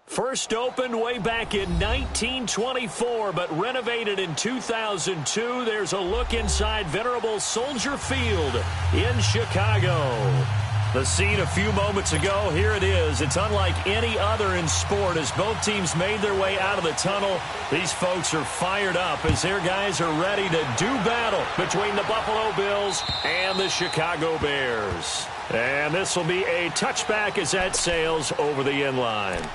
First opened way back in 1924, but renovated in 2002. There's a look inside venerable Soldier Field in Chicago. The scene a few moments ago, here it is. It's unlike any other in sport as both teams made their way out of the tunnel. These folks are fired up as their guys are ready to do battle between the Buffalo Bills and the Chicago Bears. And this will be a touchback as that sails over the end line.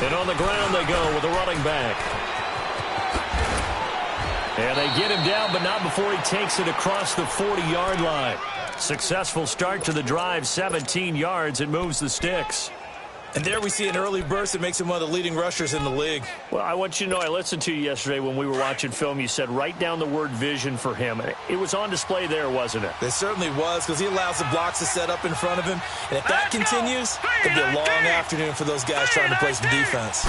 And on the ground they go with a running back. And they get him down, but not before he takes it across the 40-yard line. Successful start to the drive, 17 yards. It moves the sticks. And there we see an early burst that makes him one of the leading rushers in the league. Well, I want you to know, I listened to you yesterday when we were watching film. You said write down the word vision for him. It was on display there, wasn't it? It certainly was, because he allows the blocks to set up in front of him. And if that continues, it'll be a long afternoon for those guys trying to play some defense.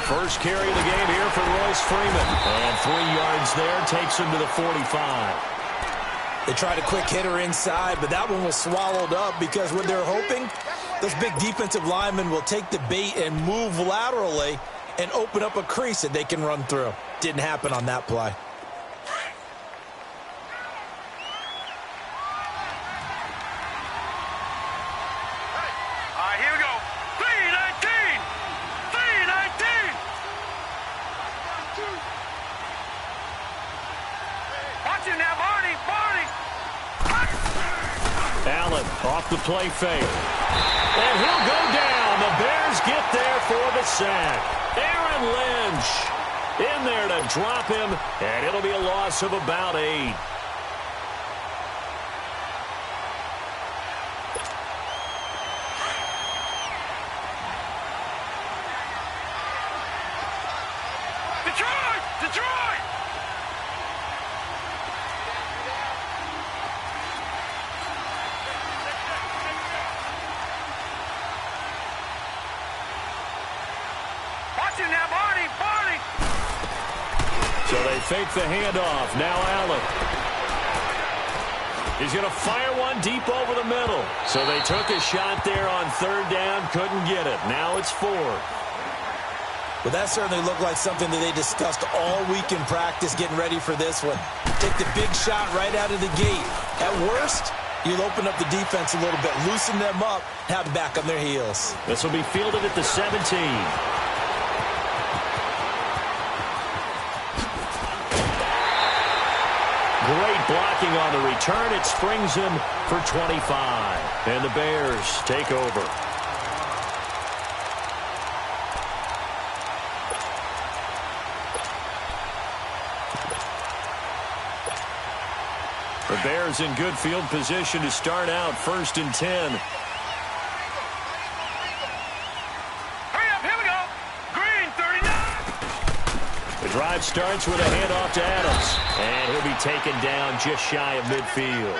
First carry of the game here for Royce Freeman. And 3 yards there takes him to the 45. They tried a quick hitter inside, but that one was swallowed up because what they're hoping, those big defensive linemen will take the bait and move laterally and open up a crease that they can run through. Didn't happen on that play. All right, here we go. 319! 319! Watch it now, Barney! Barney! Allen off the play fake. And he'll go down. The Bears get there for the sack. Aaron Lynch in there to drop him, and it'll be a loss of about 8. Detroit! Detroit! Now, Barney, Barney. So they fake the handoff. Now Allen. He's going to fire one deep over the middle. So they took a shot there on third down, couldn't get it. Now it's 4. Well, that certainly looked like something that they discussed all week in practice, getting ready for this one. Take the big shot right out of the gate. At worst, you'll open up the defense a little bit, loosen them up, have them back on their heels. This will be fielded at the 17. Great blocking on the return. It springs him for 25. And the Bears take over. The Bears in good field position to start out 1st and 10. Drive starts with a handoff to Adams. And he'll be taken down just shy of midfield.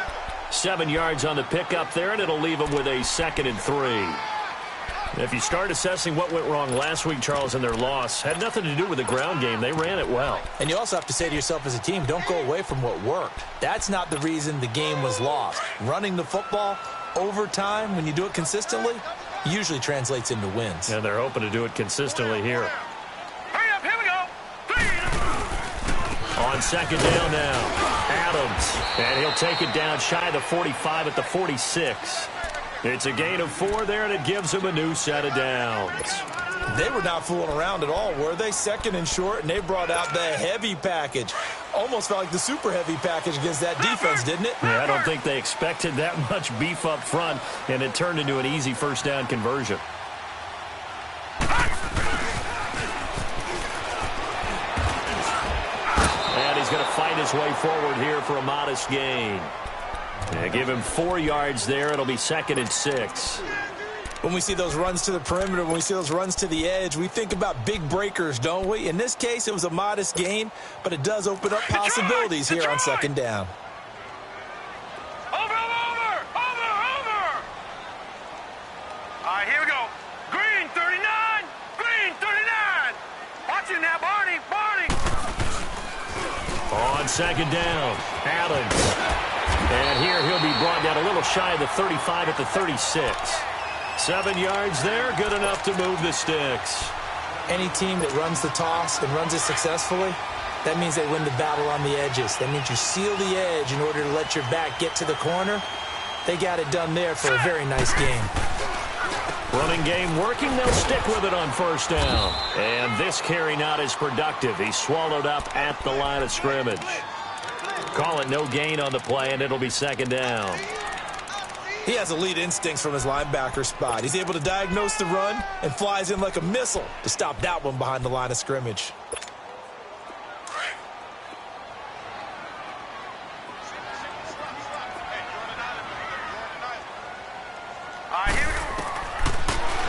7 yards on the pickup there, and it'll leave him with a 2nd and 3. If you start assessing what went wrong last week, Charles, in their loss, had nothing to do with the ground game. They ran it well. And you also have to say to yourself as a team, don't go away from what worked. That's not the reason the game was lost. Running the football over time, when you do it consistently, usually translates into wins. And they're hoping to do it consistently here. On 2nd down now, Adams, and he'll take it down shy of the 45 at the 46. It's a gain of 4 there, and it gives him a new set of downs. They were not fooling around at all, were they? 2nd and short, and they brought out the heavy package. Almost felt like the super heavy package against that defense, didn't it? Yeah, I don't think they expected that much beef up front, and it turned into an easy 1st down conversion. Going to fight his way forward here for a modest gain. Yeah, give him 4 yards there. It'll be 2nd and 6. When we see those runs to the perimeter, when we see those runs to the edge, we think about big breakers, don't we? In this case, it was a modest gain, but it does open up possibilities here on second down. Over! All right, here we go. Green 39! Green 39! Watch it now, Barney! On second down, Adams. And here he'll be brought down a little shy of the 35 at the 36. 7 yards there, good enough to move the sticks. Any team that runs the toss and runs it successfully, that means they win the battle on the edges. That means you seal the edge in order to let your back get to the corner. They got it done there for a very nice game. Running game working, they'll stick with it on first down. And this carry not as productive. He's swallowed up at the line of scrimmage. Call it no gain on the play, and it'll be second down. He has elite instincts from his linebacker spot. He's able to diagnose the run and flies in like a missile to stop that one behind the line of scrimmage.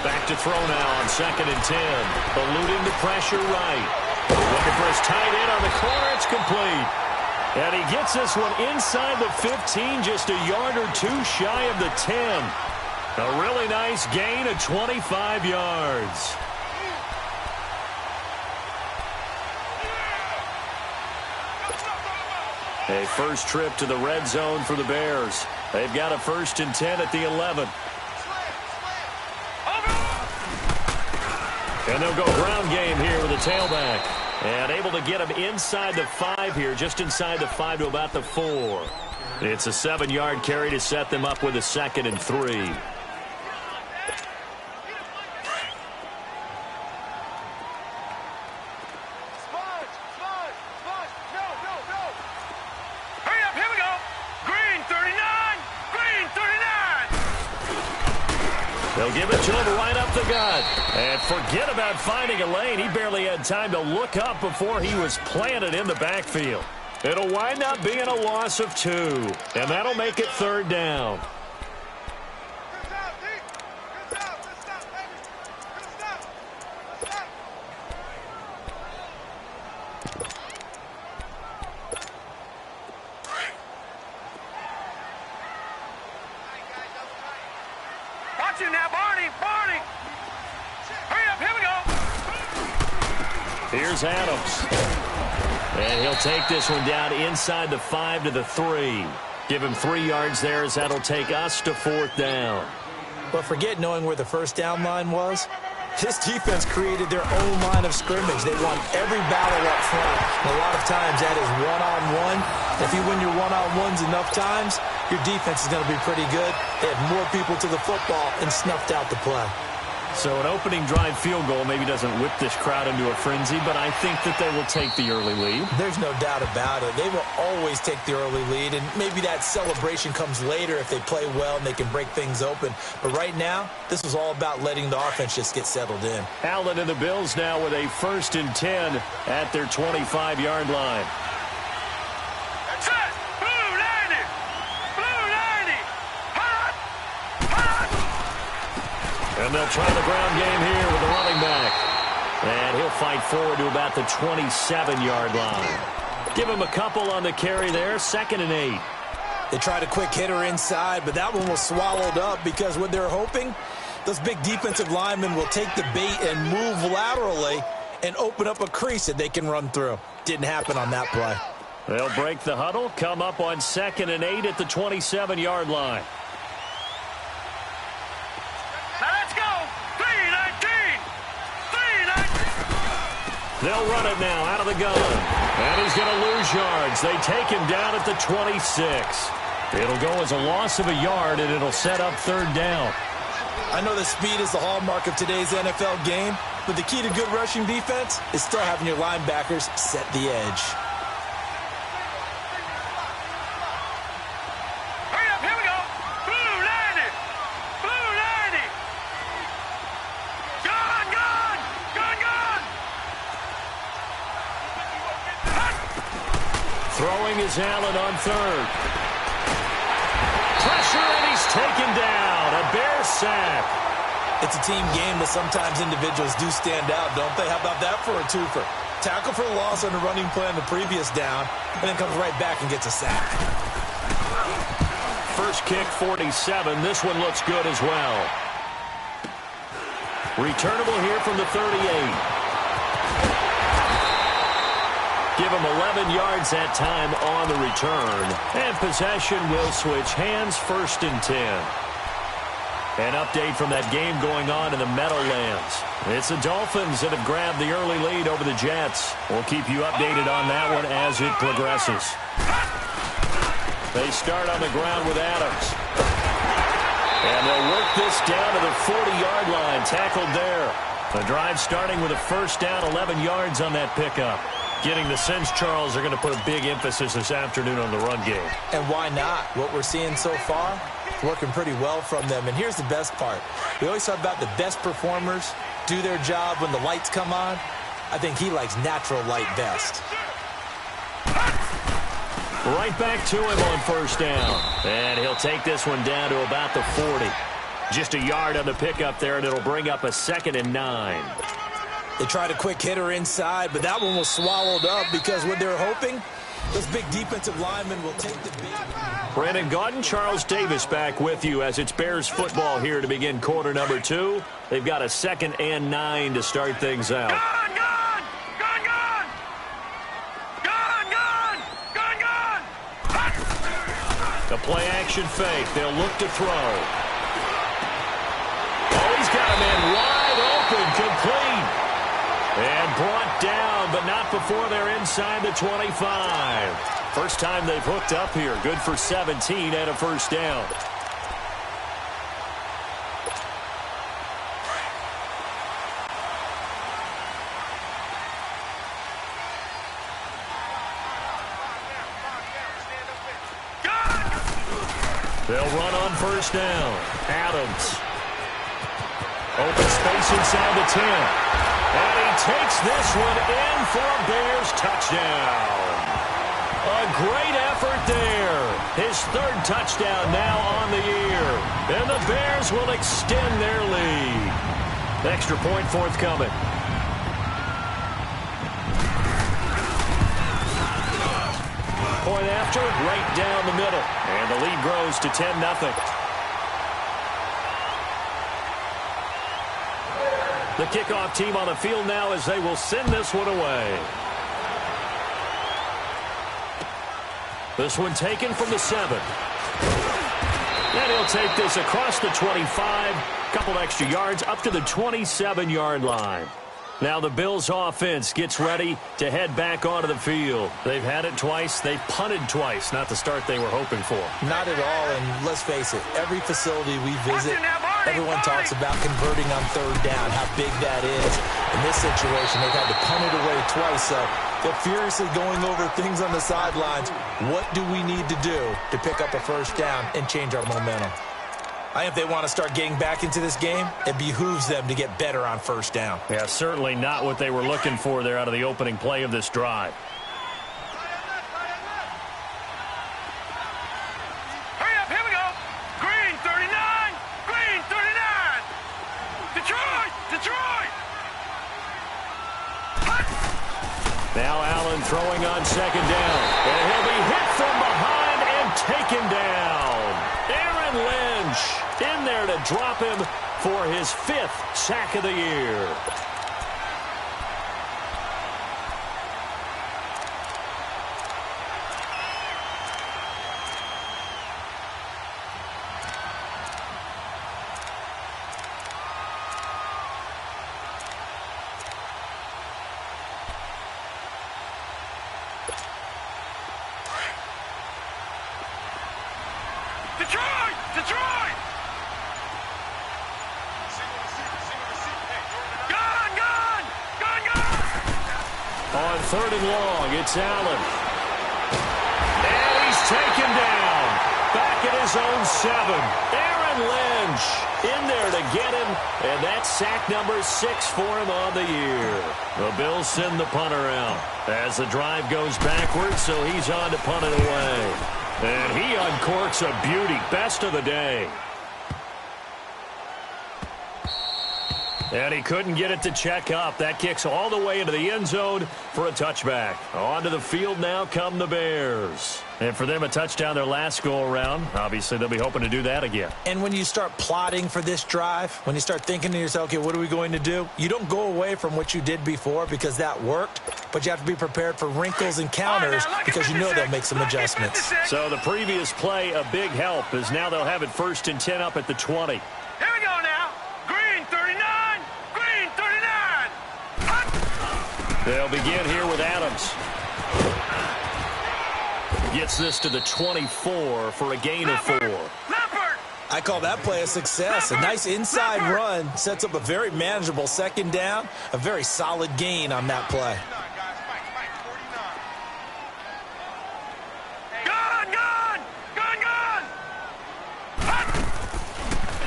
Back to throw now on second and 10. Eluding the pressure right. Looking for his tight end on the corner. It's complete. And he gets this one inside the 15, just a yard or two shy of the 10. A really nice gain of 25 yards. A first trip to the red zone for the Bears. They've got a 1st and 10 at the 11. And they'll go ground game here with a tailback. And able to get him inside the 5 here, just inside the 5 to about the 4. It's a 7-yard carry to set them up with a 2nd and 3. Hurry up, here we go. Green 39, Green 39. They'll give it to him right up the gut. And forget about finding a lane. He barely had time to look up before he was planted in the backfield. It'll wind up being a loss of 2. And that'll make it 3rd down. Watch it now, Barney! Hurry up, here we go! Here's Adams. And he'll take this one down inside the 5 to the 3. Give him 3 yards there as that'll take us to 4th down. But forget knowing where the first down line was. This defense created their own line of scrimmage. They won every battle up front. And a lot of times that is one-on-one. If you win your one-on-ones enough times, your defense is going to be pretty good. They had more people to the football and snuffed out the play. So an opening drive field goal maybe doesn't whip this crowd into a frenzy, but I think that they will take the early lead. There's no doubt about it. They will always take the early lead, and maybe that celebration comes later if they play well and they can break things open. But right now, this was all about letting the offense just get settled in. Allen and the Bills now with a 1st and 10 at their 25-yard line. Set! Blue 90! Blue 90! Hot! And they'll try the ground game here with the running back. And he'll fight forward to about the 27-yard line. Give him a couple on the carry there, 2nd and 8. They tried a quick hitter inside, but that one was swallowed up because what they're hoping, those big defensive linemen will take the bait and move laterally and open up a crease that they can run through. Didn't happen on that play. They'll break the huddle, come up on 2nd and 8 at the 27-yard line. Now let's go! 319! 319! They'll run it now out of the gun. And he's going to lose yards. They take him down at the 26. It'll go as a loss of a yard, and it'll set up 3rd down. I know that speed is the hallmark of today's NFL game, but the key to good rushing defense is still having your linebackers set the edge. Hurry up, here we go! Blue 90! Blue 90! Gun! Gun! Gun! Gun! Throwing is Allen on 3rd. Pressure, and he's taken down. A Bear sack. It's a team game, but sometimes individuals do stand out, don't they? How about that for a twofer? Tackle for a loss on the running play on the previous down, and then comes right back and gets a sack. First kick, 47. This one looks good as well. Returnable here from the 38. Give him 11 yards that time on the return. And possession will switch hands, 1st and 10. An update from that game going on in the Meadowlands. It's the Dolphins that have grabbed the early lead over the Jets. We'll keep you updated on that one as it progresses. They start on the ground with Adams. And they'll work this down to the 40-yard line, tackled there. The drive starting with a first down, 11 yards on that pickup. Getting the sense, Charles, they're going to put a big emphasis this afternoon on the run game. And why not? What we're seeing so far, working pretty well from them. And here's the best part. We always talk about the best performers do their job when the lights come on. I think he likes natural light best. Right back to him on first down. And he'll take this one down to about the 40. Just a yard on the pickup there, and it'll bring up a 2nd and 9. They tried a quick hitter inside, but that one was swallowed up because what they're hoping, those big defensive linemen will take the big... Brandon Gaudin, Charles Davis back with you as it's Bears football here to begin quarter number 2. They've got a 2nd and 9 to start things out. Gun, gun! Gun, gun! Gun, gun! Gun, gun! The play action fake. They'll look to throw. Oh, he's got a man wide open, complete. And brought down, but not before they're inside the 25. First time they've hooked up here. Good for 17 and a first down. They'll run on first down. Adams. Open space inside the 10. And he takes this one in for a Bears touchdown. A great effort there. His 3rd touchdown now on the year. And the Bears will extend their lead. Extra point forthcoming. Point after, right down the middle. And the lead grows to 10-0. The kickoff team on the field now as they will send this one away. This one taken from the 7. And he'll take this across the 25. Couple extra yards up to the 27-yard line. Now the Bills offense gets ready to head back onto the field. They've had it twice. They've punted twice. Not the start they were hoping for. Not at all, and let's face it, every facility we visit, everyone talks about converting on 3rd down, how big that is. In this situation, they've had to punt it away twice, so they're furiously going over things on the sidelines. What do we need to do to pick up a first down and change our momentum? I think if they want to start getting back into this game, it behooves them to get better on first down. Yeah, certainly not what they were looking for there out of the opening play of this drive. Hurry up, here we go. Green 39, green 39. Detroit, Detroit. Now Allen throwing on 2nd down. And he'll be hit from behind and taken down. Aaron Lynch in there to drop him for his 5th sack of the year. Detroit, Detroit. Gun, gun, gun, gun. On 3rd and long, it's Allen. And he's taken down. Back at his own 7. Aaron Lynch in there to get him. And that's sack number 6 for him on the year. The Bills send the punter out as the drive goes backwards, so he's on to punt it away. And he uncorks a beauty. Best of the day. And he couldn't get it to check up. That kicks all the way into the end zone for a touchback. Onto the field now come the Bears. And for them, a touchdown their last go-around. Obviously, they'll be hoping to do that again. And when you start plotting for this drive, when you start thinking to yourself, okay, what are we going to do? You don't go away from what you did before because that worked, but you have to be prepared for wrinkles and counters because you know they'll make some adjustments. So the previous play, a big help, as now they'll have it 1st and 10 up at the 20. Here we go now. Green 39. Green 39. Hot. They'll begin here with Adams. Gets this to the 24 for a gain of 4. I call that play a success. A nice inside run sets up a very manageable 2nd down. A very solid gain on that play.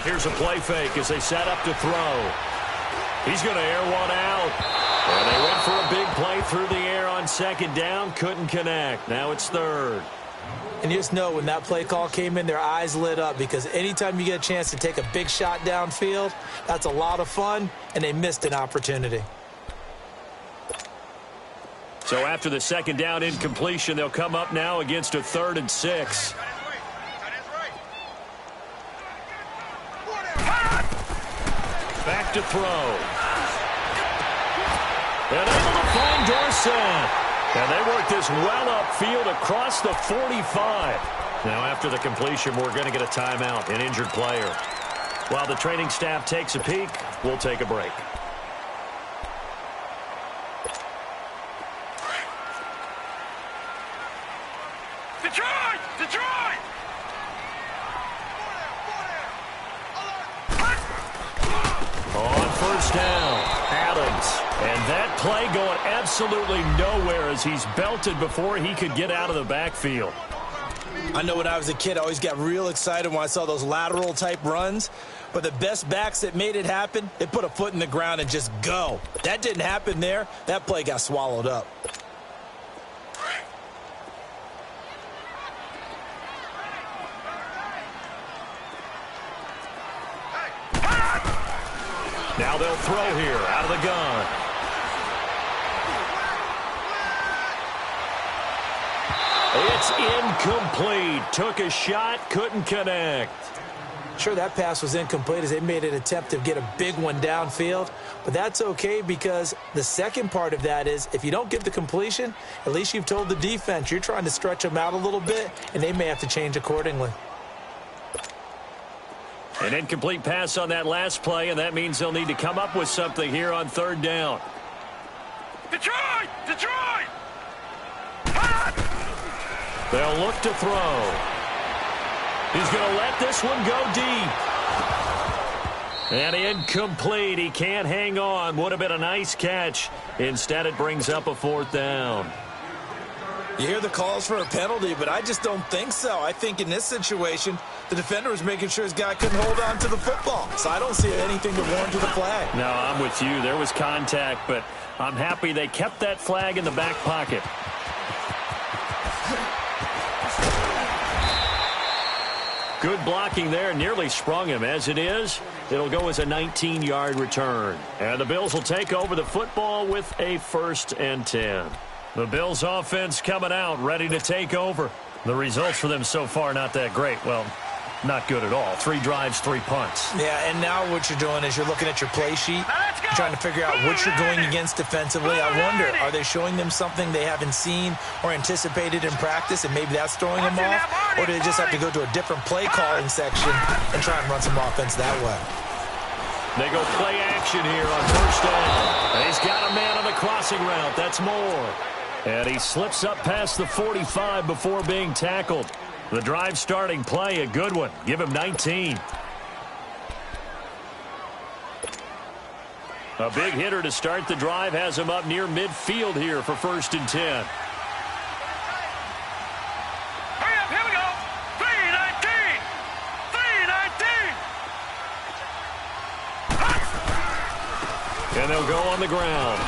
Here's a play fake as they set up to throw. He's going to air one out. And they went for a big play through the air on 2nd down. Couldn't connect. Now it's 3rd. And you just know when that play call came in, their eyes lit up because anytime you get a chance to take a big shot downfield, that's a lot of fun, and they missed an opportunity. So after the 2nd down incompletion, they'll come up now against a 3rd and 6. Back to throw. And able to find Dorsett. And they work this well upfield across the 45. Now after the completion, we're going to get a timeout, an injured player. While the training staff takes a peek, we'll take a break. Detroit! Detroit! On 1st down, Adams. And that play going absolutely nowhere as he's belted before he could get out of the backfield. I know when I was a kid, I always got real excited when I saw those lateral-type runs. But the best backs that made it happen, they put a foot in the ground and just go. That didn't happen there. That play got swallowed up. Now they'll throw here out of the gun. It's incomplete. Took a shot, couldn't connect. Sure, that pass was incomplete as they made an attempt to get a big one downfield, but that's okay because the second part of that is if you don't get the completion, at least you've told the defense you're trying to stretch them out a little bit, and they may have to change accordingly. An incomplete pass on that last play, and that means they'll need to come up with something here on 3rd down. Detroit! Detroit! They'll look to throw. He's going to let this one go deep. And incomplete. He can't hang on. Would have been a nice catch. Instead, it brings up a 4th down. You hear the calls for a penalty, but I just don't think so. I think in this situation, the defender was making sure his guy couldn't hold on to the football. So I don't see anything to warrant to the flag. No, I'm with you. There was contact, but I'm happy they kept that flag in the back pocket. Good blocking there. Nearly sprung him. As it is, it'll go as a 19-yard return. And the Bills will take over the football with a 1st and 10. The Bills offense coming out, ready to take over. The results for them so far not that great. Well, not good at all. 3 drives, 3 punts. Yeah, and now what you're doing is you're looking at your play sheet. You're trying to figure out what you're going against defensively. I wonder, are they showing them something they haven't seen or anticipated in practice, and maybe that's throwing them off? Or do they just have to go to a different play calling section and try and run some offense that way? They go play action here on 1st down. And he's got a man on the crossing route. That's Moore. And he slips up past the 45 before being tackled. The drive starting play, a good one. Give him 19. A big hitter to start the drive has him up near midfield here for 1st and 10. Hurry up, here we go. 319. 319. And they'll go on the ground.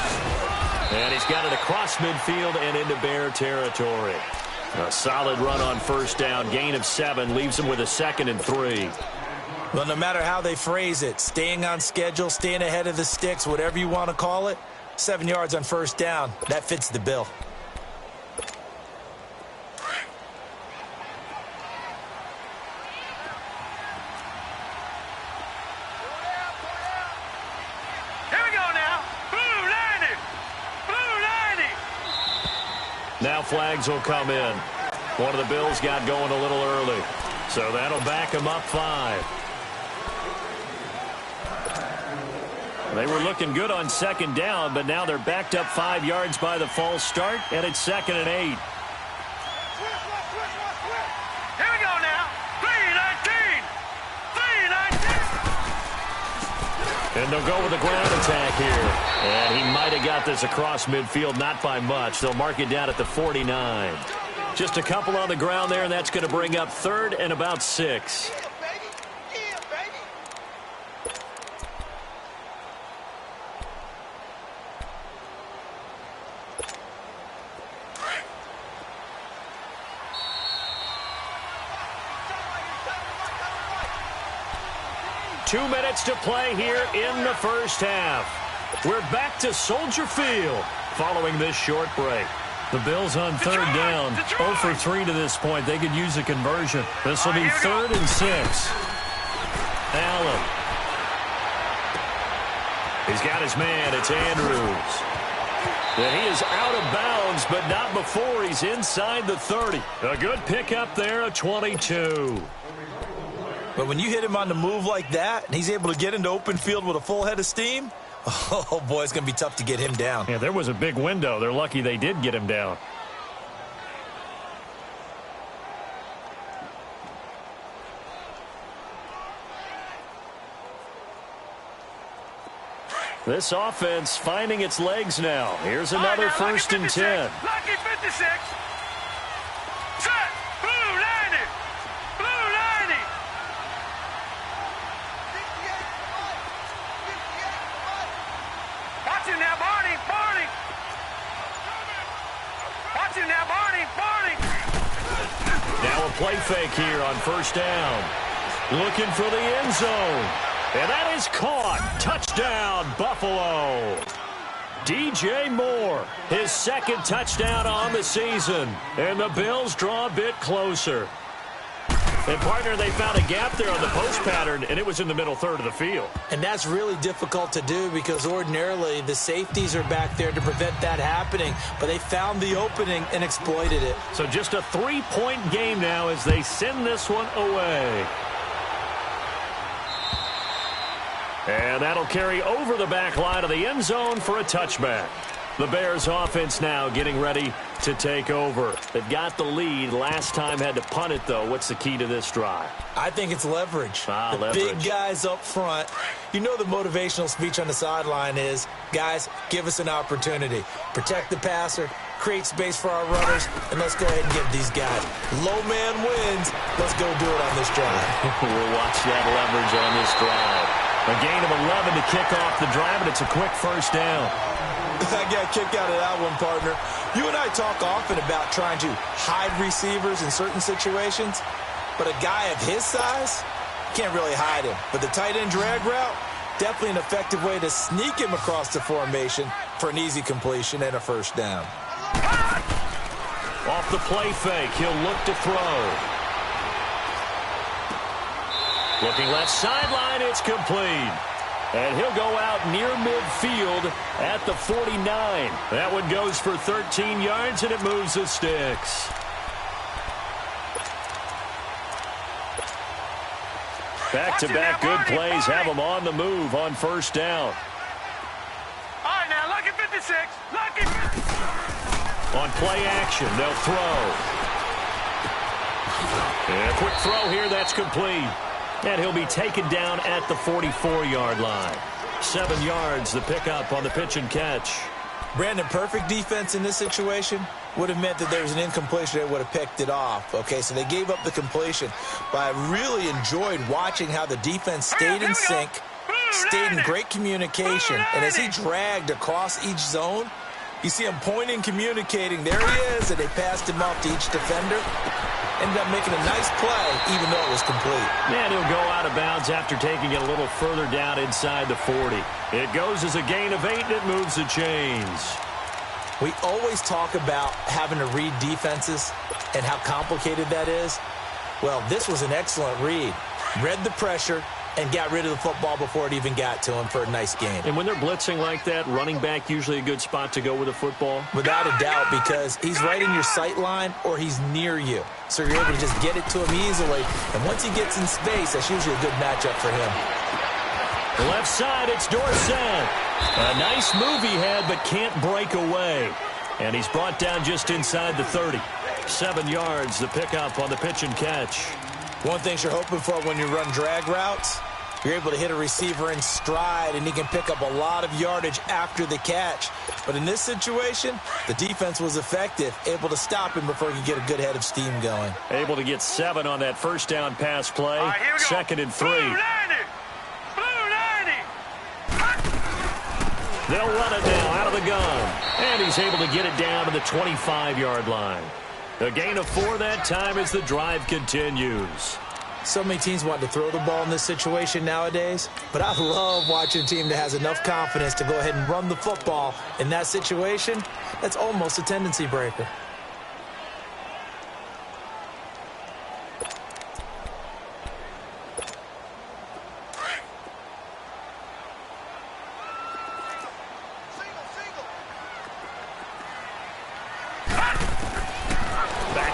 And he's got it across midfield and into Bear territory. A solid run on 1st down. Gain of 7 leaves him with a 2nd and 3. Well, no matter how they phrase it, staying on schedule, staying ahead of the sticks, whatever you want to call it, 7 yards on first down, that fits the bill. Here we go now. Blue 90. Blue 90. Now flags will come in. One of the Bills got going a little early, so that'll back them up 5. They were looking good on second down, but now they're backed up 5 yards by the false start, and it's 2nd and 8. Here we go now. 3-19. 3-19. And they'll go with the ground attack here. And he might have got this across midfield, not by much. They'll mark it down at the 49. Just a couple on the ground there, and that's going to bring up 3rd and about 6. 2 minutes to play here in the first half. We're back to Soldier Field following this short break. The Bills on 3rd down, 0 for 3 to this point. They could use a conversion. This will be 3rd and 6. Allen. He's got his man. It's Andrews. And he is out of bounds, but not before he's inside the 30. A good pickup there, a 22. But when you hit him on the move like that, and he's able to get into open field with a full head of steam, oh, boy, it's going to be tough to get him down. Yeah, there was a big window. They're lucky they did get him down. This offense finding its legs now. Here's another 1st and 10. Lucky 56. Set. Blue 90. Blue 90. Watch him now, Barney. Barney. Watch him now, Barney. Barney. Now a play fake here on 1st down. Looking for the end zone. And that is caught. Touchdown, Buffalo. DJ Moore, his 2nd touchdown on the season. And the Bills draw a bit closer. And, partner, they found a gap there on the post pattern, and it was in the middle 3rd of the field. And that's really difficult to do because ordinarily the safeties are back there to prevent that happening. But they found the opening and exploited it. So just a 3-point game now as they send this one away. And that'll carry over the back line of the end zone for a touchback. The Bears offense now getting ready to take over. They've got the lead. Last time had to punt it, though. What's the key to this drive? I think it's leverage. The leverage. Big guys up front. You know the motivational speech on the sideline is, guys, give us an opportunity. Protect the passer, create space for our runners, and let's go ahead and give these guys. Low man wins. Let's go do it on this drive. We'll watch that leverage on this drive. A gain of 11 to kick off the drive, and it's a quick 1st down. I got a kick out of that one, partner. You and I talk often about trying to hide receivers in certain situations, but a guy of his size can't really hide him. But the tight end drag route, definitely an effective way to sneak him across the formation for an easy completion and a 1st down. Off the play fake, he'll look to throw. Looking left sideline, it's complete. And he'll go out near midfield at the 49. That one goes for 13 yards, and it moves the sticks. Back-to-back good plays have them on the move on 1st down. All right, now, lucky 56. Lucky 56. On play action, they'll throw. And a quick throw here, that's complete. And he'll be taken down at the 44-yard line. 7 yards, the pickup on the pitch and catch. Brandon, perfect defense in this situation would have meant that there was an incompletion that would have picked it off. Okay, so they gave up the completion. But I really enjoyed watching how the defense stayed in sync, stayed in great communication. And as he dragged across each zone, you see him pointing, communicating. There he is, and they passed him off to each defender. Ended up making a nice play, even though it was complete. And he'll go out of bounds after taking it a little further down inside the 40. It goes as a gain of 8, and it moves the chains. We always talk about having to read defenses and how complicated that is. Well, this was an excellent read. Read the pressure and got rid of the football before it even got to him for a nice gain. And when they're blitzing like that, running back usually a good spot to go with the football? Without a doubt, because he's right in your sight line or he's near you. So you're able to just get it to him easily. And once he gets in space, that's usually a good matchup for him. Left side, it's Dorsett. A nice move he had, but can't break away. And he's brought down just inside the 30. 7 yards, the pickup on the pitch and catch. One thing you're hoping for when you run drag routes, you're able to hit a receiver in stride, and he can pick up a lot of yardage after the catch. But in this situation, the defense was effective, able to stop him before he could get a good head of steam going. Able to get 7 on that first down pass play. Right, here we go. 2nd and 3. Blue 90! Blue 90! They'll run it now out of the gun. And he's able to get it down to the 25-yard line. A gain of 4 that time as the drive continues. So many teams want to throw the ball in this situation nowadays, but I love watching a team that has enough confidence to go ahead and run the football. In that situation, that's almost a tendency breaker.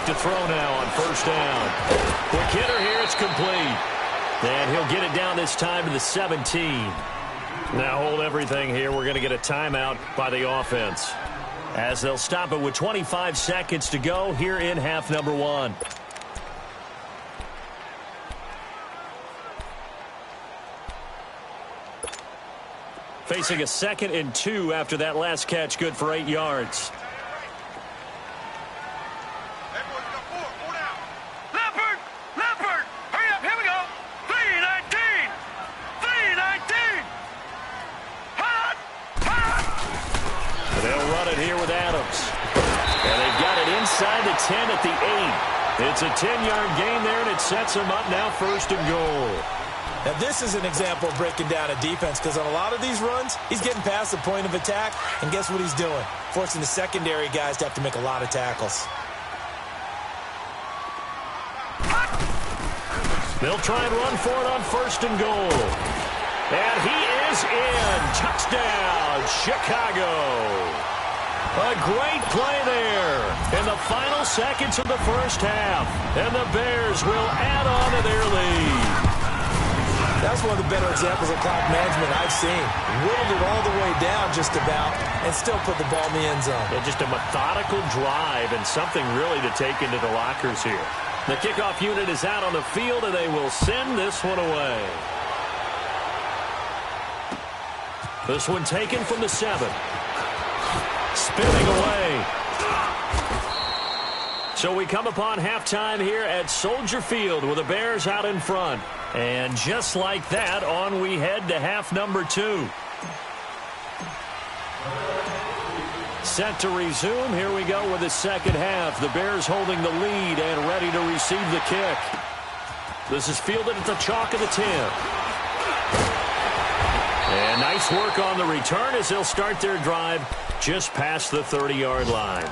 To throw now on first down. Quick hitter here, it's complete. And he'll get it down this time to the 17. Now hold everything here. We're going to get a timeout by the offense, as they'll stop it with 25 seconds to go here in half number 1. Facing a 2nd and 2 after that last catch, good for 8 yards. Inside the 10 at the 8. It's a 10-yard gain there, and it sets him up now 1st and goal. Now, this is an example of breaking down a defense, because on a lot of these runs, he's getting past the point of attack, and guess what he's doing? Forcing the secondary guys to have to make a lot of tackles. They'll try and run for it on 1st and goal. And he is in. Touchdown, Chicago. A great play there in the final seconds of the first half. And the Bears will add on to their lead. That's one of the better examples of clock management I've seen. Whittled it all the way down just about and still put the ball in the end zone. Yeah, just a methodical drive and something really to take into the lockers here. The kickoff unit is out on the field, and they will send this one away. This one taken from the 7. Spinning away. So we come upon halftime here at Soldier Field with the Bears out in front. And just like that, on we head to half number 2. Set to resume. Here we go with the second half. The Bears holding the lead and ready to receive the kick. This is fielded at the chalk of the 10. And nice work on the return as they'll start their drive just past the 30-yard line.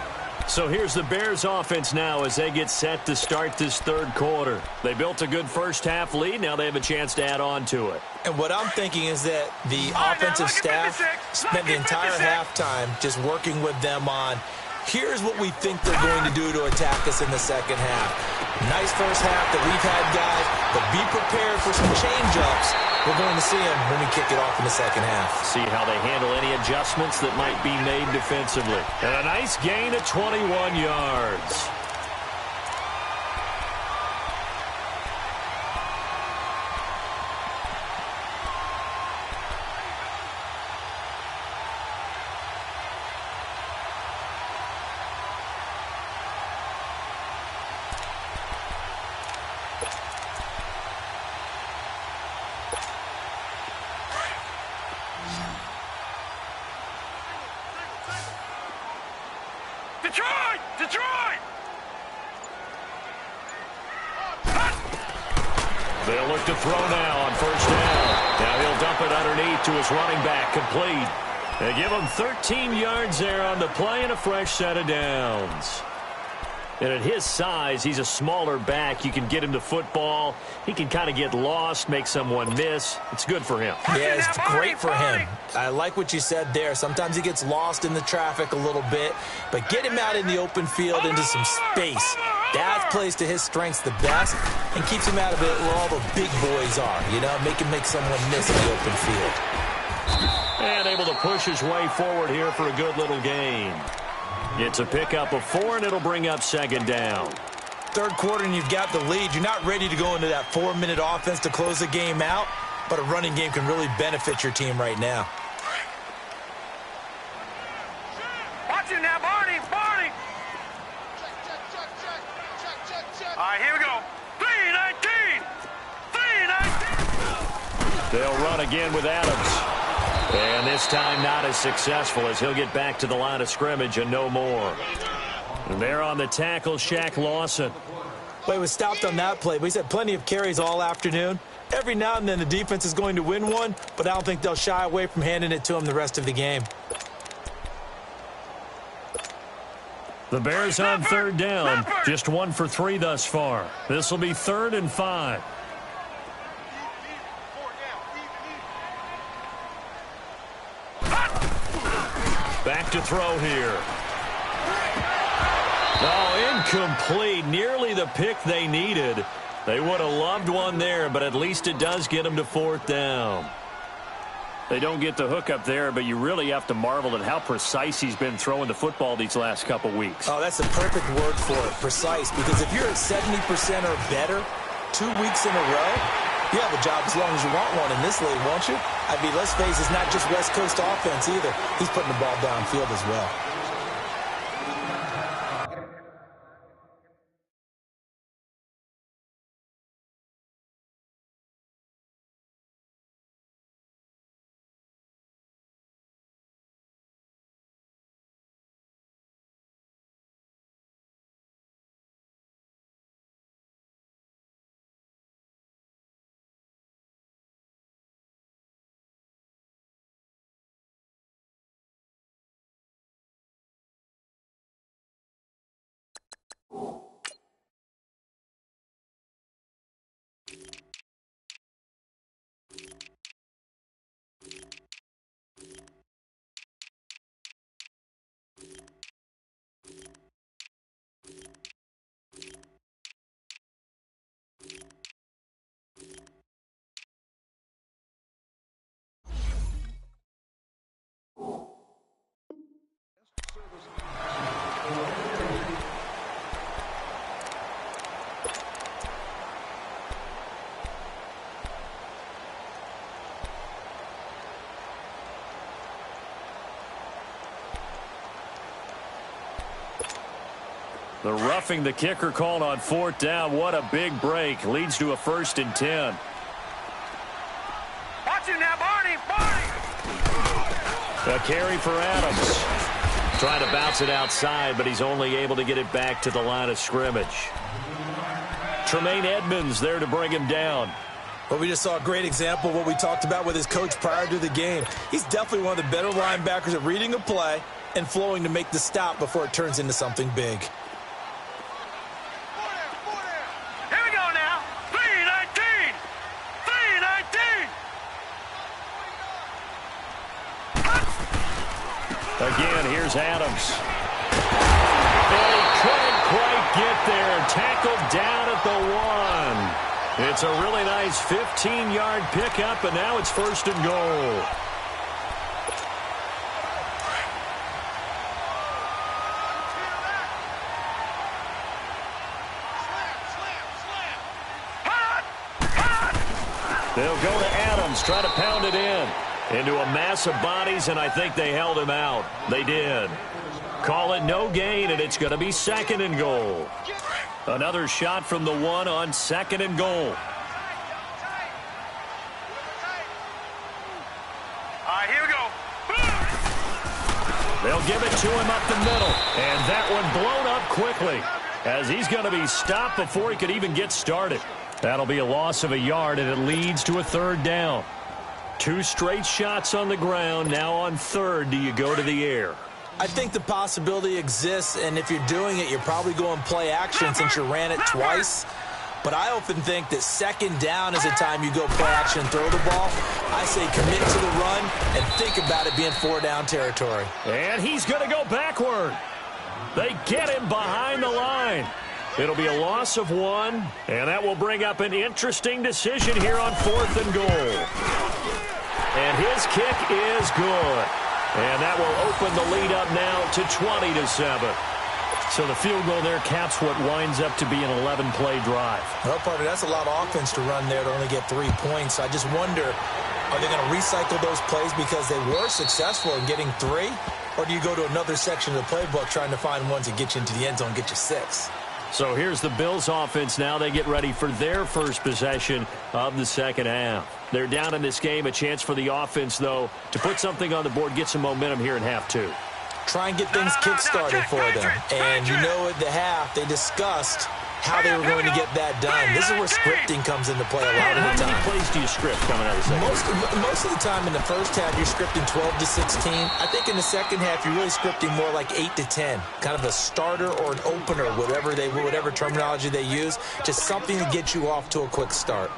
So here's the Bears offense now as they get set to start this 3rd quarter. They built a good first half lead. Now they have a chance to add on to it. And what I'm thinking is that the offensive staff spent the entire halftime just working with them on, here's what we think they're going to do to attack us in the second half. Nice first half that we've had, guys, but be prepared for some change-ups. We're going to see them when we kick it off in the second half. See how they handle any adjustments that might be made defensively. And a nice gain of 21 yards. Detroit! Detroit! They'll look to throw now on first down. Now he'll dump it underneath to his running back, complete. They give him 13 yards there on the play and a fresh set of downs. And at his size, he's a smaller back. You can get him to football. He can kind of get lost, make someone miss. It's good for him. Yeah, it's great for him. I like what you said there. Sometimes he gets lost in the traffic a little bit, but get him out in the open field into some space. That plays to his strengths the best and keeps him out of it where all the big boys are, you know, make him make someone miss in the open field. And able to push his way forward here for a good little gain. It's a pickup of 4, and it'll bring up second down. Third quarter, and you've got the lead. You're not ready to go into that 4-minute offense to close the game out, but a running game can really benefit your team right now. Watch it now, Barney, Barney. All right, here we go. 3-19. 3-19. They'll run again with Adams. And this time not as successful as he'll get back to the line of scrimmage and no more. And there on the tackle, Shaq Lawson. Well, he was stopped on that play, but he's had plenty of carries all afternoon. Every now and then the defense is going to win one, but I don't think they'll shy away from handing it to him the rest of the game. The Bears on third down, just 1 for 3 thus far. This will be 3rd and 5. Back to throw here. Oh, incomplete. Nearly the pick they needed. They would have loved one there, but at least it does get them to 4th down. They don't get the hook up there, but you really have to marvel at how precise he's been throwing the football these last couple weeks. Oh, that's the perfect word for it, precise, because if you're at 70% or better 2 weeks in a row, you have a job as long as you want one in this league, won't you? I mean, let's face it, it's not just West Coast offense either. He's putting the ball downfield as well. The roughing the kicker called on 4th down. What a big break. Leads to a 1st and 10. Watch it now, Barney, Barney. A carry for Adams. Trying to bounce it outside, but he's only able to get it back to the line of scrimmage. Tremaine Edmonds there to bring him down. Well, we just saw a great example of what we talked about with his coach prior to the game. He's definitely one of the better linebackers at reading a play and flowing to make the stop before it turns into something big. Again, here's Adams. And he couldn't quite get there. Tackled down at the 1. It's a really nice 15-yard pickup, and now it's 1st and goal. They'll go to Adams, try to pound it in. Into a mass of bodies, and I think they held him out. They did. Call it no gain, and it's going to be 2nd and goal. Another shot from the 1 on 2nd and goal. All right, here we go. They'll give it to him up the middle, and that one blown up quickly as he's going to be stopped before he could even get started. That'll be a loss of a yard, and it leads to a third down. 2 straight shots on the ground. Now on third, do you go to the air? I think the possibility exists, and if you're doing it, you're probably going play action since you ran it twice. But I often think that second down is a time you go play action, throw the ball. I say commit to the run and think about it being 4-down territory. And he's going to go backward. They get him behind the line. It'll be a loss of 1, and that will bring up an interesting decision here on 4th and goal. And his kick is good. And that will open the lead up now to 20-7. So the field goal there caps what winds up to be an 11-play drive. Well, partner, that's a lot of offense to run there to only get 3 points. I just wonder, are they going to recycle those plays because they were successful in getting 3? Or do you go to another section of the playbook trying to find ones that get you into the end zone, get you 6? So here's the Bills offense now. They get ready for their first possession of the second half. They're down in this game. A chance for the offense, though, to put something on the board, get some momentum here in half 2. Try and get things kick-started for them. And you know at the half, they discussed how they were going to get that done. This is where scripting comes into play a lot of the time. How many plays do you script coming out of the second half? Most of the time in the first half, you're scripting 12 to 16. I think in the second half, you're really scripting more like 8 to 10. Kind of a starter or an opener, whatever terminology they use. Just something to get you off to a quick start.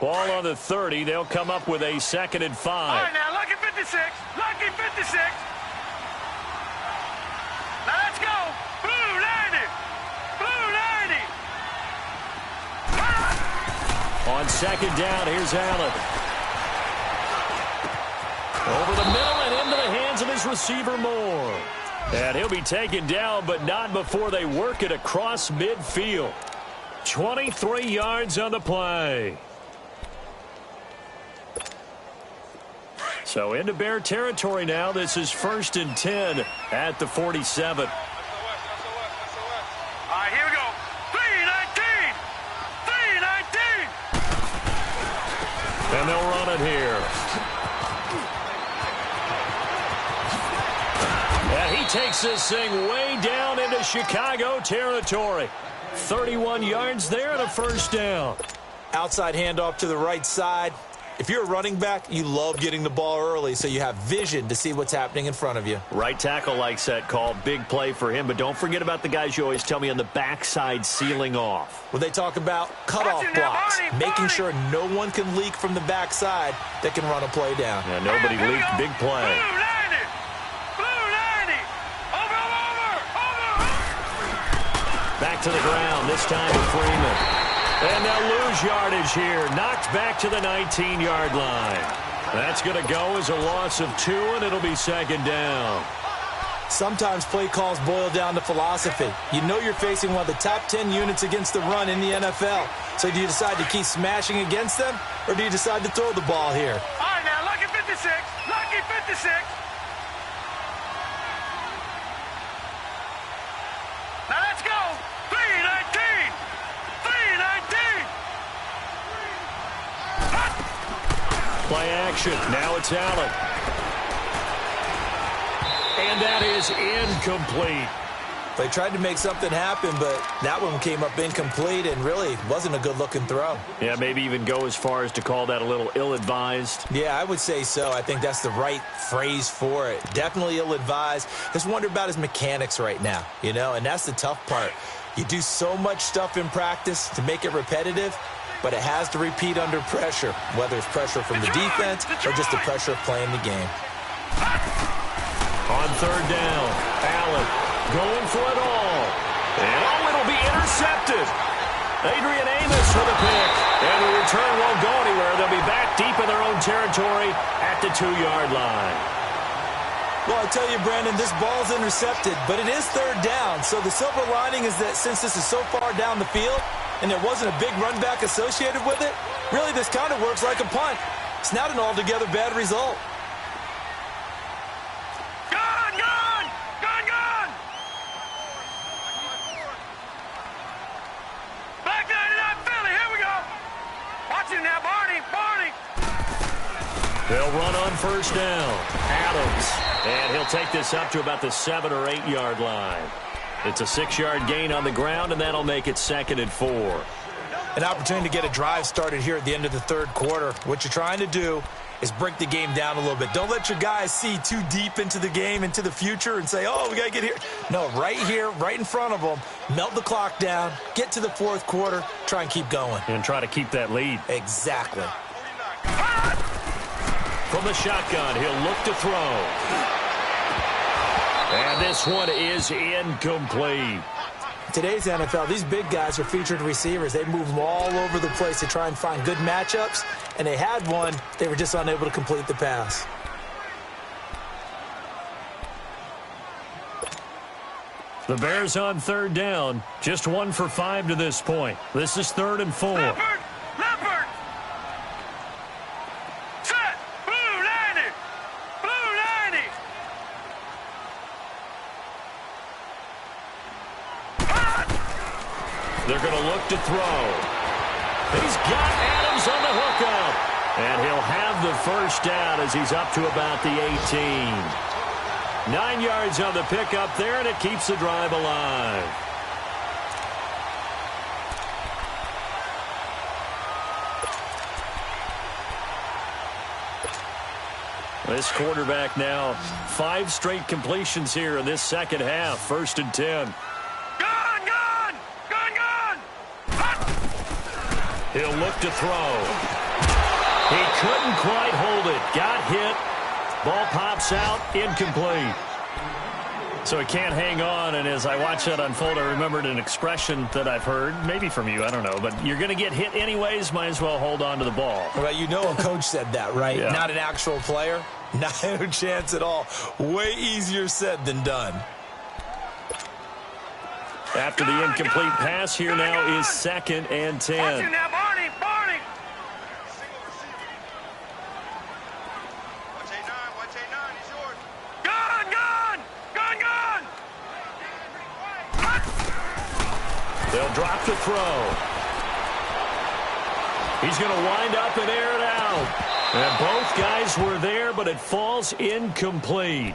Ball on the 30. They'll come up with a 2nd and 5. All right, now, lucky 56. Lucky 56. Now, let's go. Blue 90. Blue 90. On 2nd down, here's Allen. Over the middle and into the hands of his receiver, Moore. And he'll be taken down, but not before they work it across midfield. 23 yards on the play. So into Bear territory now. This is 1st and 10 at the 47. All right, here we go. 319. 319. And they'll run it here. And he takes this thing way down into Chicago territory. 31 yards there and a 1st down. Outside handoff to the right side. If you're a running back, you love getting the ball early so you have vision to see what's happening in front of you. Right tackle likes that call. Big play for him. But don't forget about the guys you always tell me on the backside sealing off. Well, they talk about cutoff blocks, making sure no one can leak from the backside that can run a play down. Yeah, nobody leaked. Big play. Blue 90. Blue 90. Over. Back to the ground. This time to Freeman. And they'll lose yardage here. Knocked back to the 19-yard line. That's going to go as a loss of 2, and it'll be 2nd down. Sometimes play calls boil down to philosophy. You know you're facing one of the top 10 units against the run in the NFL. So do you decide to keep smashing against them, or do you decide to throw the ball here? All right, now, lucky 56. Lucky 56. Now, let's go. 319. 319. Play action. Now it's Allen. And that is incomplete. They tried to make something happen, but that one came up incomplete and really wasn't a good-looking throw. Yeah, maybe even go as far as to call that a little ill-advised. Yeah, I would say so. I think that's the right phrase for it. Definitely ill-advised. Just wonder about his mechanics right now, and that's the tough part. You do so much stuff in practice to make it repetitive, but it has to repeat under pressure, whether it's pressure from the defense or just the pressure of playing the game. On 3rd down, Allen going for it all. And it'll be intercepted. Adrian Amos with a pick. And the return won't go anywhere. They'll be back deep in their own territory at the 2-yard line. Well, I tell you, Brandon, this ball's intercepted, but it is 3rd down. So the silver lining is that since this is so far down the field and there wasn't a big run back associated with it, really this kind of works like a punt. It's not an altogether bad result. Back 99 Philly, here we go. Watch him now, Barney. They'll run on 1st down. Adams. And he'll take this up to about the 7 or 8 yard line. It's a 6-yard gain on the ground, and that'll make it 2nd and 4. An opportunity to get a drive started here at the end of the third quarter. What you're trying to do is break the game down a little bit. Don't let your guys see too deep into the game, into the future, and say, oh, we got to get here. No, right here, right in front of them, melt the clock down, get to the fourth quarter, try and keep going. And try to keep that lead. Exactly. From the shotgun, he'll look to throw. And this one is incomplete. Today's NFL, these big guys are featured receivers. They move them all over the place to try and find good matchups, and they had one. They were just unable to complete the pass. The Bears on 3rd down, just 1 for 5 to this point. This is 3rd and 4. Leopard! Set! Blue 90! Blue 90! They're going to look to throw. He's got Adams on the hookup. And he'll have the first down as he's up to about the 18. 9 yards on the pickup there, and it keeps the drive alive. This quarterback now, 5 straight completions here in this second half. 1st and 10. He'll look to throw. He couldn't quite hold it. Got hit. Ball pops out. Incomplete. So he can't hang on, and as I watch that unfold, I remembered an expression that I've heard, maybe from you, I don't know, but you're going to get hit anyways, might as well hold on to the ball. Well, you know a coach said that, right? Yeah. Not an actual player. Not a chance at all. Way easier said than done. After the incomplete pass, here now is 2nd and 10. Now, Barney! Watch A9, he's yours. Gun! They'll drop to throw. He's going to wind up and air it out. And both guys were there, but it falls incomplete.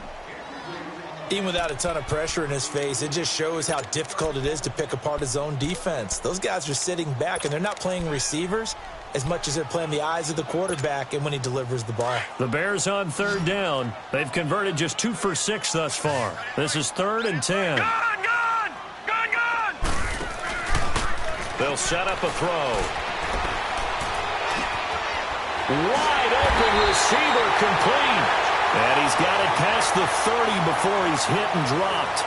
Even without a ton of pressure in his face, it just shows how difficult it is to pick apart his own defense. Those guys are sitting back, and they're not playing receivers as much as they're playing the eyes of the quarterback and when he delivers the ball. The Bears on 3rd down. They've converted just 2 for 6 thus far. This is 3rd and 10. Gun! They'll set up a throw. Wide open receiver, complete. And he's got it past the 30 before he's hit and dropped.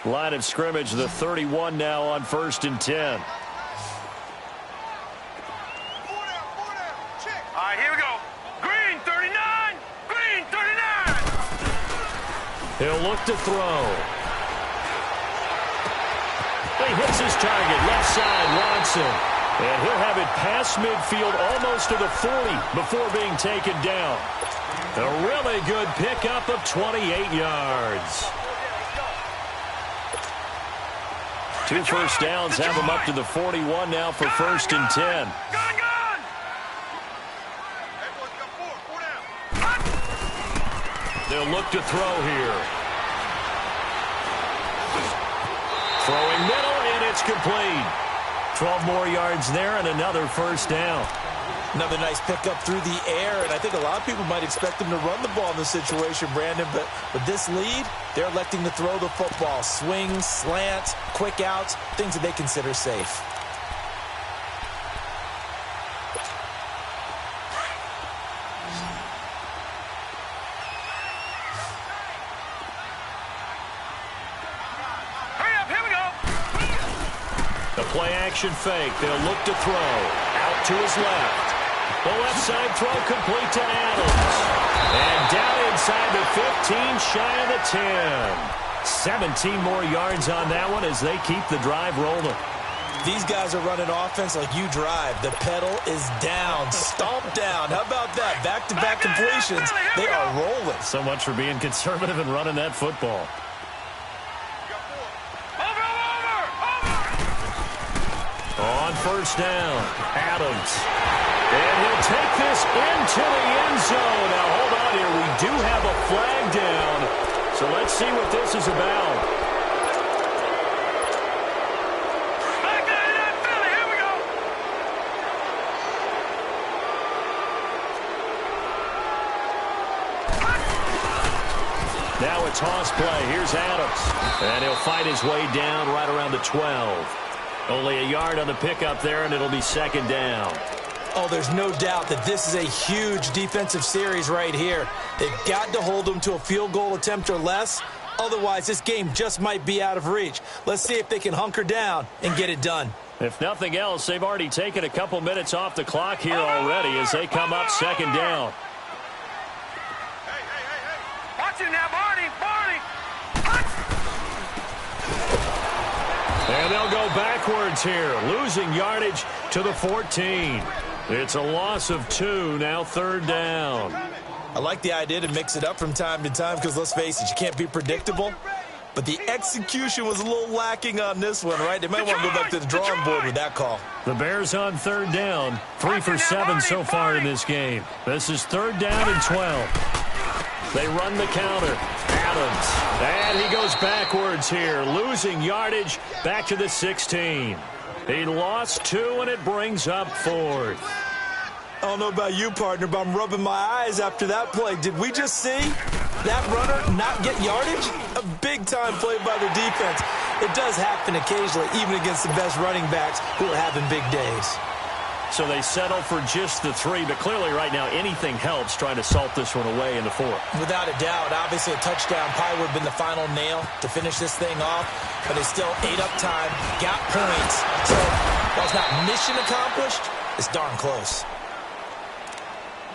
Line of scrimmage, the 31 now on 1st and 10. All right, here we go. Green 39! Green 39! He'll look to throw. He hits his target, left side, Watson. And he'll have it past midfield almost to the 40 before being taken down. A really good pickup of 28 yards. 2 first downs have him up to the 41 now for 1st and 10. They'll look to throw here. Throwing middle, and it's complete. 12 more yards there and another first down. Another nice pickup through the air, and I think a lot of people might expect them to run the ball in this situation, Brandon, but with this lead, they're electing to throw the football. Swings, slants, quick outs, things that they consider safe. The play-action fake. They'll look to throw. Out to his left. The left side throw complete to Adams. And down inside the 15, shy of the 10. 17 more yards on that one as they keep the drive rolling. These guys are running offense like you drive. The pedal is down, stomped down. How about that? Back-to-back completions. They are rolling. So much for being conservative and running that football. On first down, Adams. And he'll take this into the end zone. Now, hold on here. We do have a flag down. So let's see what this is about. Now a toss play. Here's Adams. And he'll fight his way down right around the 12. Only a yard on the pickup there, and it'll be second down. Oh, there's no doubt that this is a huge defensive series right here. They've got to hold them to a field goal attempt or less. Otherwise, this game just might be out of reach. Let's see if they can hunker down and get it done. If nothing else, they've already taken a couple minutes off the clock here already as they come up second down. Watch it now, Barney. And they'll go backwards here, losing yardage to the 14. It's a loss of 2, now third down. I like the idea to mix it up from time to time because, let's face it, you can't be predictable. But the execution was a little lacking on this one, right? They might want to go back to the drawing board with that call. The Bears on third down, 3 for 7 so far in this game. This is third down and 12. They run the counter. Adams. And he goes backwards here, losing yardage back to the 16. He lost 2, and it brings up 4th. I don't know about you, partner, but I'm rubbing my eyes after that play. Did we just see that runner not get yardage? A big-time play by the defense. It does happen occasionally, even against the best running backs who are having big days. So they settle for just the 3, but clearly right now anything helps trying to salt this one away in the 4th. Without a doubt. Obviously a touchdown probably would have been the final nail to finish this thing off, but it's still ate up time, got points. So while it's not mission accomplished, it's darn close.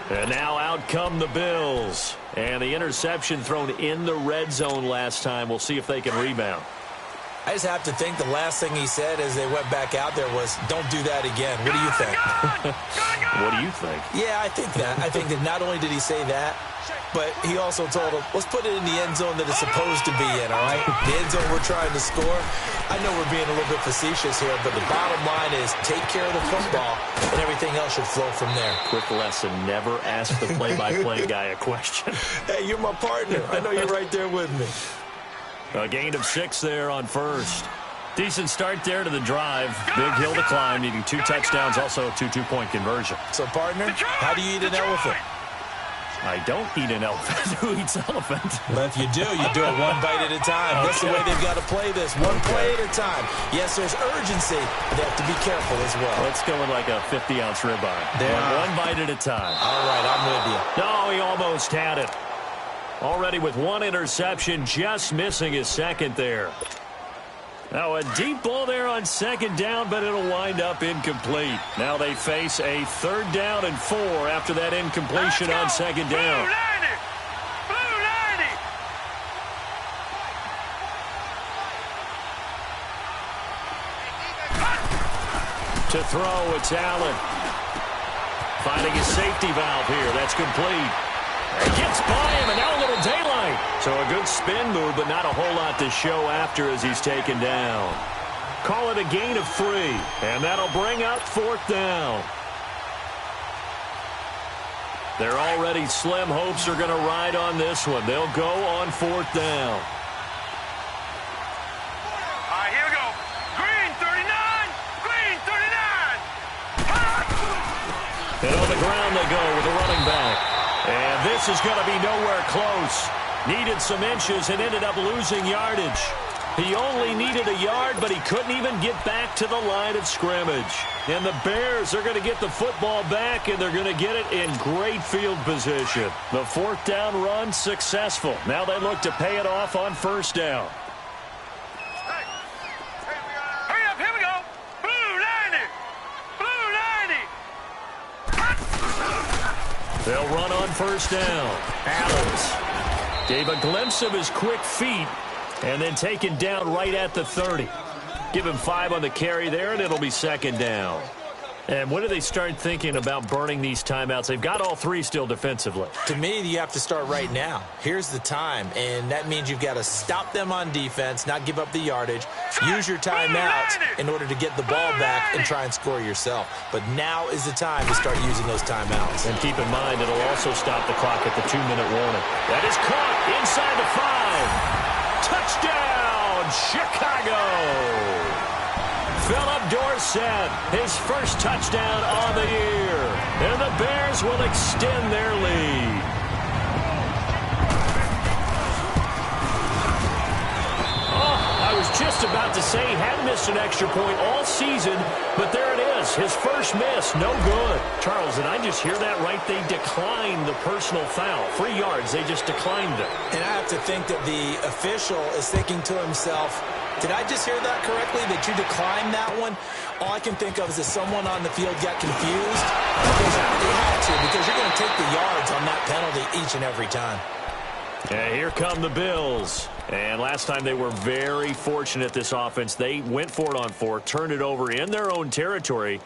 And now out come the Bills. And the interception thrown in the red zone last time. We'll see if they can rebound. I just have to think the last thing he said as they went back out there was, don't do that again. What do you think? What do you think? Yeah, I think that. I think that not only did he say that, but he also told him, let's put it in the end zone that it's supposed to be in, all right? The end zone we're trying to score. I know we're being a little bit facetious here, but the bottom line is take care of the football, and everything else should flow from there. Quick lesson, never ask the play-by-play guy a question. Hey, you're my partner. I know you're right there with me. A gain of 6 there on first. Decent start there to the drive. Big hill to climb, needing 2 touchdowns, also a 2 two-point conversion. So, partner, how do you eat an elephant? I don't eat an elephant. Who eats elephant? Well, if you do it one bite at a time. Okay. That's the way they've got to play this. One play at a time. Yes, there's urgency, but they have to be careful as well. Let's go with like a 50-ounce ribeye. One bite at a time. All right, I'm with you. No, he almost had it. Already with 1 interception, just missing his second there. Now a deep ball there on second down, but it'll wind up incomplete. Now they face a third down and 4 after that incompletion on second down. Blue 90. To throw, it's Allen. Finding his safety valve here. That's complete. He gets by him, and now a little daylight. So a good spin move, but not a whole lot to show after as he's taken down. Call it a gain of 3, and that'll bring up 4th down. Their already slim hopes are going to ride on this one. They'll go on 4th down. All right, here we go. Green 39. Green 39. And on the ground they go with a running back. And this is going to be nowhere close. Needed some inches and ended up losing yardage. He only needed a yard, but he couldn't even get back to the line of scrimmage. And the Bears are going to get the football back, and they're going to get it in great field position. The 4th down run successful. Now they look to pay it off on first down. Hurry up, here we go. Blue 90. Blue 90. They'll run on first down. Adams gave a glimpse of his quick feet and then taken down right at the 30. Give him 5 on the carry there, and it'll be second down. And when do they start thinking about burning these timeouts? They've got all three still defensively. To me, you have to start right now. Here's the time, and that means you've got to stop them on defense, not give up the yardage, use your timeouts in order to get the ball back and try and score yourself. But now is the time to start using those timeouts. And keep in mind, it'll also stop the clock at the 2-minute warning. That is caught inside the 5. Touchdown, Chicago! Philip Dorsett, his first touchdown on the year. And the Bears will extend their lead. Oh, I was just about to say he hadn't missed an extra point all season, but there it is, his first miss, no good. Charles, did I just hear that right? They declined the personal foul. 3 yards, they just declined it. And I have to think that the official is thinking to himself, did I just hear that correctly, that you declined that one? All I can think of is that someone on the field got confused. Because they had to, because you're going to take the yards on that penalty each and every time. And here come the Bills. And last time they were very fortunate, this offense. They went for it on 4, turned it over in their own territory,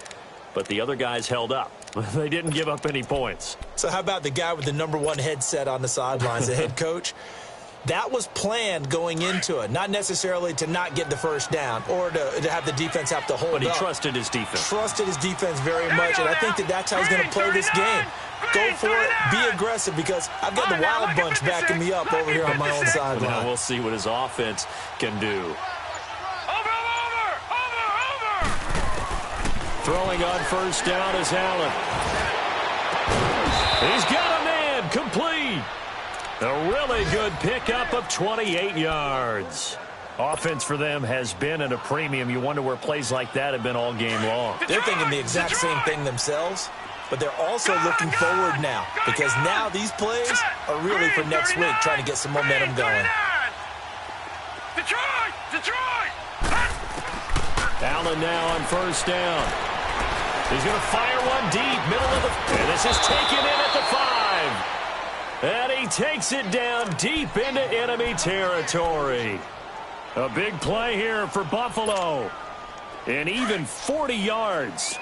but the other guys held up. They didn't give up any points. So how about the guy with the #1 headset on the sidelines, the head coach? That was planned going into it, not necessarily to not get the first down or to have the defense have to hold up. But he trusted his defense. Trusted his defense very much, and I think that that's how he's going to play this game. Go for it, be aggressive, because I've got the Wild Bunch backing me up over here on my own sideline. Now we'll see what his offense can do. Over! Throwing on first down is Allen. He's got a man, complete. A really good pickup of 28 yards. Offense for them has been at a premium. You wonder where plays like that have been all game long. They're thinking the exact same thing themselves, but they're also looking forward now, because now these plays are really for next week, trying to get some momentum going. Detroit! Allen now on first down. He's going to fire one deep, middle of the... And this is taken in at the 5. And he takes it down deep into enemy territory. A big play here for Buffalo. And even 40 yards.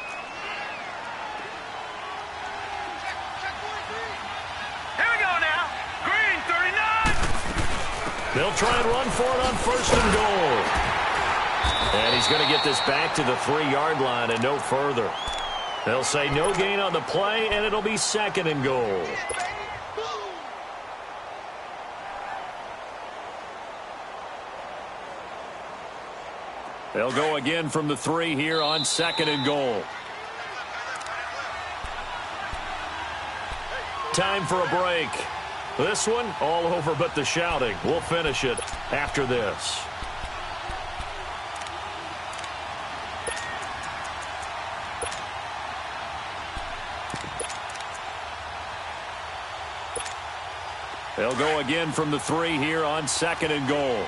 Here we go now. Green, 39. They'll try and run for it on first and goal. And he's going to get this back to the 3-yard line and no further. They'll say no gain on the play, and it'll be second and goal. They'll go again from the 3 here on second and goal. Time for a break. This one, all over but the shouting. We'll finish it after this. They'll go again from the 3 here on second and goal.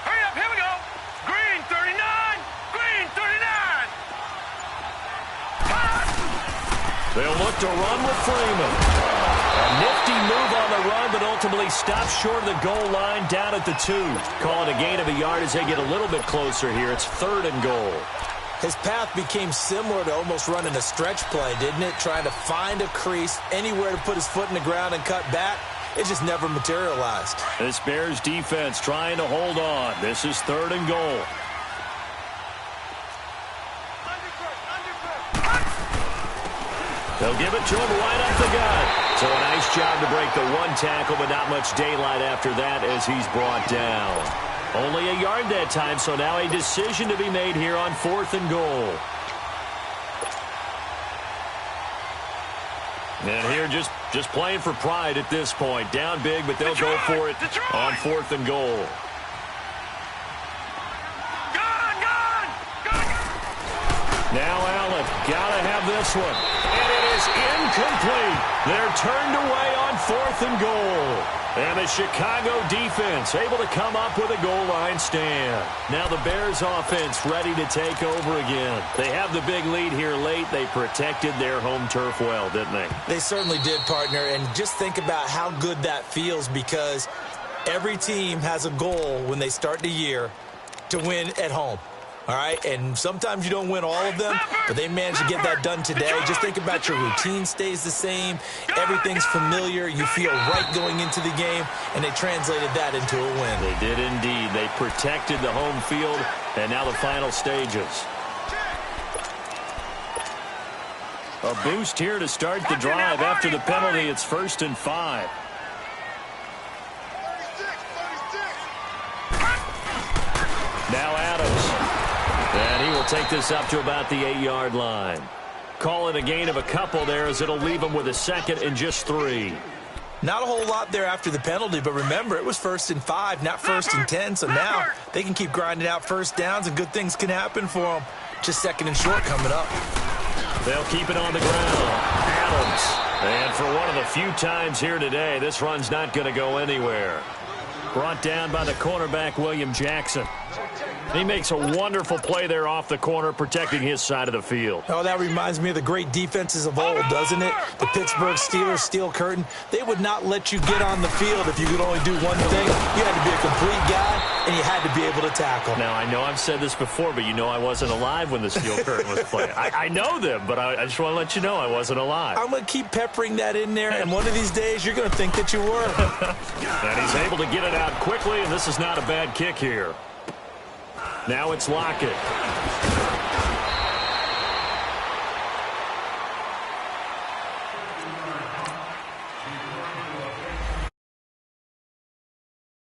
Hurry up, here we go. Green, 39. Green, 39. They'll look to run with Freeman. A nifty move on the run, but ultimately stops short of the goal line down at the 2. Call it a gain of a yard as they get a little bit closer here. It's third and goal. His path became similar to almost running a stretch play, didn't it? Trying to find a crease, anywhere to put his foot in the ground and cut back. It just never materialized. This Bears defense trying to hold on. This is third and goal. They'll give it to him right up the gut. So a nice job to break the 1 tackle, but not much daylight after that as he's brought down. Only a yard that time, so now a decision to be made here on fourth and goal. And here just playing for pride at this point. Down big, but they'll go for it on fourth and goal. Now Allen, gotta have this one. And it is incomplete. They're turned away on fourth and goal. And the Chicago defense able to come up with a goal line stand. Now the Bears offense ready to take over again. They have the big lead here late. They protected their home turf well, didn't they? They certainly did, partner. And just think about how good that feels, because every team has a goal when they start the year. to win at home. All right, and sometimes you don't win all of them, but they managed to get that done today. Just think about your routine stays the same. Everything's familiar. You feel right going into the game, and they translated that into a win. They did indeed. They protected the home field, and now the final stages. A boost here to start the drive. After the penalty, it's 1st and 5. Now Adams. And he will take this up to about the 8-yard line. Call it a gain of a couple there, as it'll leave him with a 2nd and just 3. Not a whole lot there after the penalty, but remember, it was 1st and 5, not 1st and 10, so now they can keep grinding out first downs, and good things can happen for them. Just 2nd and short coming up. They'll keep it on the ground. Adams. And for one of the few times here today, this run's not going to go anywhere. Brought down by the cornerback, William Jackson. He makes a wonderful play there off the corner, protecting his side of the field. Oh, that reminds me of the great defenses of old, doesn't it? The Pittsburgh Steelers, steel curtain. They would not let you get on the field if you could only do one thing. You had to be a complete guy, and you had to be able to tackle. Now, I know I've said this before, but you know I wasn't alive when the steel curtain was playing. I know them, but I just want to let you know I wasn't alive. I'm going to keep peppering that in there, and one of these days you're going to think that you were. And he's able to get it out quickly, and this is not a bad kick here. Now it's Lockett.